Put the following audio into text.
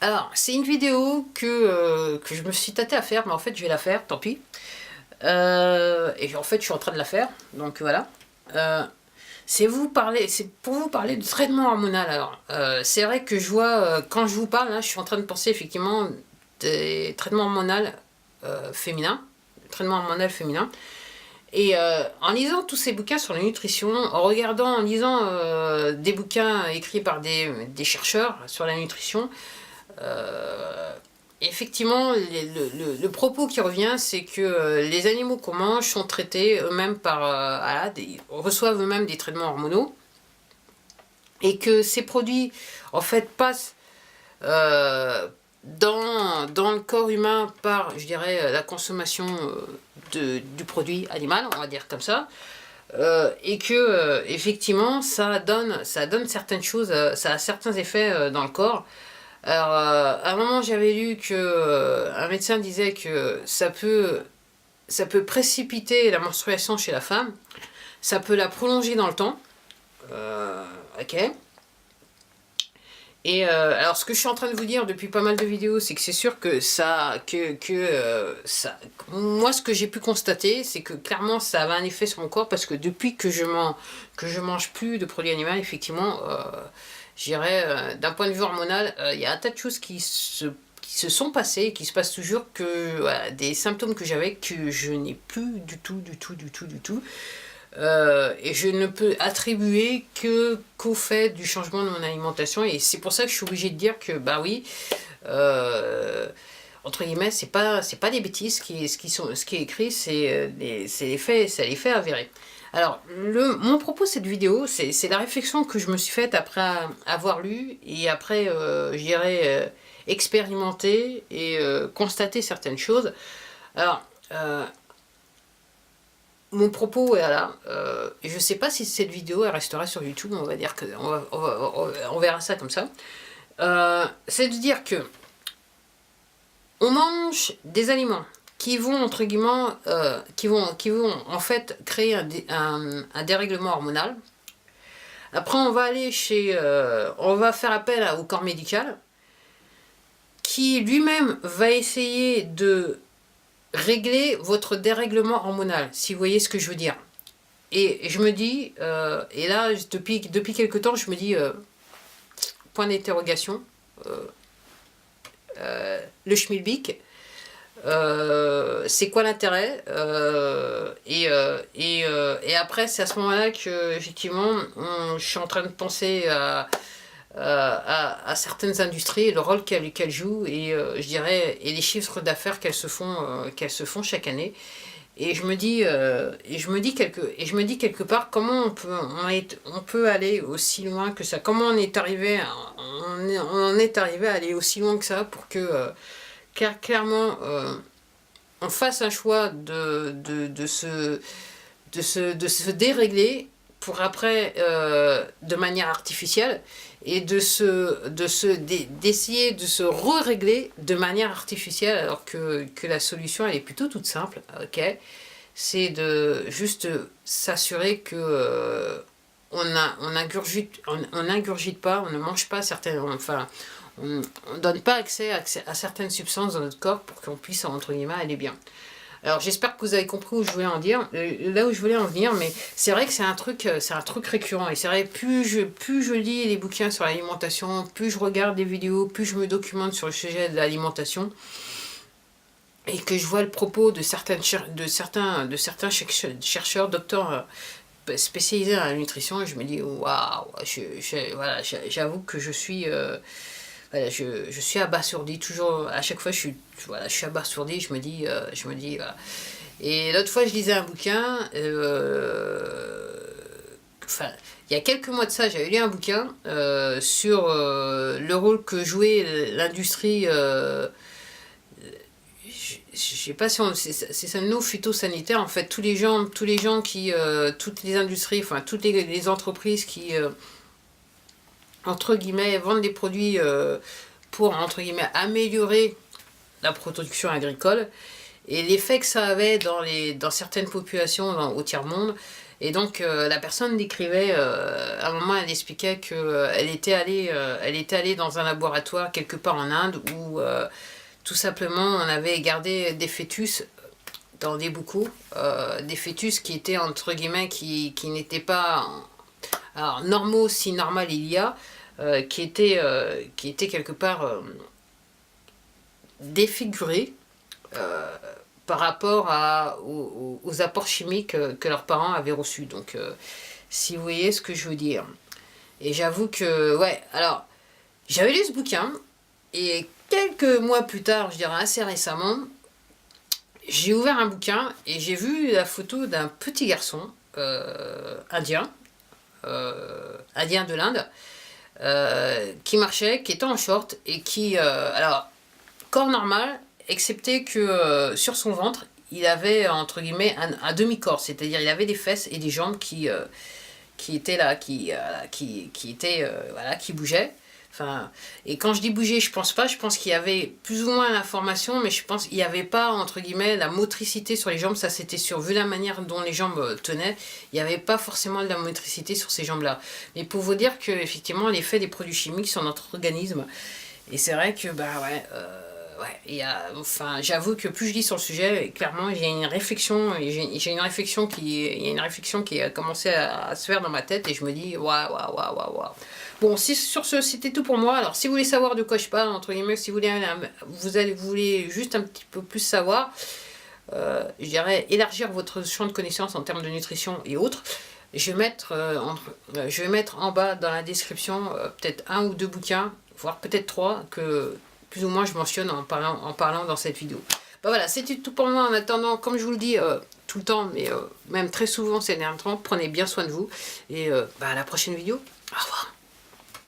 Alors, c'est une vidéo que je me suis tâté à faire, mais en fait, je vais la faire, tant pis. Et en fait, je suis en train de la faire, donc voilà. C'est pour vous parler de traitement hormonal. Alors, c'est vrai que je vois, quand je vous parle, là, je suis en train de penser effectivement des traitements hormonaux féminins, traitement hormonal féminin. Et en lisant tous ces bouquins sur la nutrition, en lisant des bouquins écrits par des chercheurs sur la nutrition, euh, effectivement, le propos qui revient, c'est que les animaux qu'on mange sont traités eux-mêmes reçoivent eux-mêmes des traitements hormonaux, et que ces produits, en fait, passent dans le corps humain par, je dirais, la consommation du produit animal, on va dire comme ça. Et que effectivement ça donne certaines choses, ça a certains effets dans le corps. Alors à un moment j'avais lu que un médecin disait que ça peut précipiter la menstruation chez la femme, ça peut la prolonger dans le temps. Ok. Et alors ce que je suis en train de vous dire depuis pas mal de vidéos, c'est que c'est sûr que moi ce que j'ai pu constater, c'est que clairement ça avait un effet sur mon corps, parce que depuis que je mange plus de produits animaux, effectivement, je dirais, d'un point de vue hormonal, il y a un tas de choses qui se sont passées et qui se passent toujours, que voilà, des symptômes que j'avais que je n'ai plus du tout. Et je ne peux attribuer qu'au fait du changement de mon alimentation, et c'est pour ça que je suis obligée de dire que bah oui, entre guillemets, c'est pas des bêtises, ce qui est écrit, c'est les faits avérés. Alors mon propos de cette vidéo, c'est la réflexion que je me suis faite après avoir lu, et après je dirais expérimenter et constater certaines choses. Alors mon propos est là. Je sais pas si cette vidéo elle restera sur YouTube, on va dire que on verra ça comme ça. C'est de dire que on mange des aliments qui vont entre guillemets, qui vont en fait créer un dérèglement hormonal. Après on va faire appel au corps médical, qui lui-même va essayer de régler votre dérèglement hormonal, si vous voyez ce que je veux dire. Et je me dis, et là, depuis quelque temps, je me dis, point d'interrogation, le schmilblick, c'est quoi l'intérêt, et après, c'est à ce moment-là que, effectivement, je suis en train de penser à certaines industries et le rôle qu'elles jouent, et je dirais, et les chiffres d'affaires qu'elles se font chaque année. Et je me dis quelque part, comment on peut aller aussi loin que ça, comment on en est arrivé à aller aussi loin que ça, pour que clairement on fasse un choix de se dérégler, pour après, de manière artificielle, et d'essayer de se re-régler de manière artificielle, alors que la solution elle est plutôt toute simple, ok. C'est de juste s'assurer que on n'ingurgite pas, on ne mange pas on ne donne pas accès à certaines substances dans notre corps, pour qu'on puisse, entre guillemets, aller bien. Alors j'espère que vous avez compris où je voulais en dire, là où je voulais en venir, mais c'est vrai que c'est un truc récurrent, et c'est vrai, plus je lis les bouquins sur l'alimentation, plus je regarde des vidéos, plus je me documente sur le sujet de l'alimentation, et que je vois le propos de certains chercheurs, docteurs spécialisés dans la nutrition, et je me dis waouh, voilà, j'avoue que je suis voilà, je suis abasourdi, toujours, à chaque fois je suis abasourdi, je me dis voilà. Et l'autre fois je lisais un bouquin, il y a quelques mois de ça, j'avais lu un bouquin sur le rôle que jouait l'industrie, je sais pas si c'est un mot phytosanitaire, en fait, tous les gens qui, toutes les industries, enfin toutes les entreprises qui entre guillemets vendent des produits pour, entre guillemets, améliorer la production agricole, et l'effet que ça avait dans certaines populations au tiers-monde, Et donc la personne décrivait, à un moment elle expliquait qu'elle était allée dans un laboratoire quelque part en Inde où tout simplement on avait gardé des fœtus dans des bocaux, des fœtus qui étaient entre guillemets qui n'étaient pas alors, normaux si normal il y a, qui étaient quelque part défigurés par rapport aux apports chimiques que leurs parents avaient reçus. Donc, si vous voyez ce que je veux dire. Et j'avoue que, ouais, alors, j'avais lu ce bouquin, et quelques mois plus tard, je dirais assez récemment, j'ai ouvert un bouquin, et j'ai vu la photo d'un petit garçon indien, indien de l'Inde, qui marchait, qui était en short, et qui, alors, corps normal, excepté que sur son ventre, il avait entre guillemets un demi-corps, c'est-à-dire il avait des fesses et des jambes qui étaient là, qui étaient voilà, qui bougeaient. Enfin, et quand je dis bouger, je pense qu'il y avait plus ou moins l'information, mais je pense qu'il n'y avait pas entre guillemets la motricité sur les jambes. Ça c'était sûr, vu la manière dont les jambes tenaient, il n'y avait pas forcément de la motricité sur ces jambes-là. Mais pour vous dire que effectivement l'effet des produits chimiques sur notre organisme, et c'est vrai que bah ouais. Ouais, enfin, j'avoue que plus je lis sur le sujet, clairement, il y a une réflexion, qui a commencé à se faire dans ma tête, et je me dis, waouh. Bon, sur ce, c'était tout pour moi. Alors, si vous voulez savoir de quoi je parle, entre guillemets, si vous voulez juste un petit peu plus savoir, je dirais élargir votre champ de connaissances en termes de nutrition et autres, je vais mettre en bas dans la description peut-être 1 ou 2 bouquins, voire peut-être 3, que plus ou moins je mentionne en parlant dans cette vidéo. Bah voilà, c'était tout pour moi. En attendant, comme je vous le dis tout le temps, mais même très souvent ces derniers temps, prenez bien soin de vous. Et bah à la prochaine vidéo. Au revoir.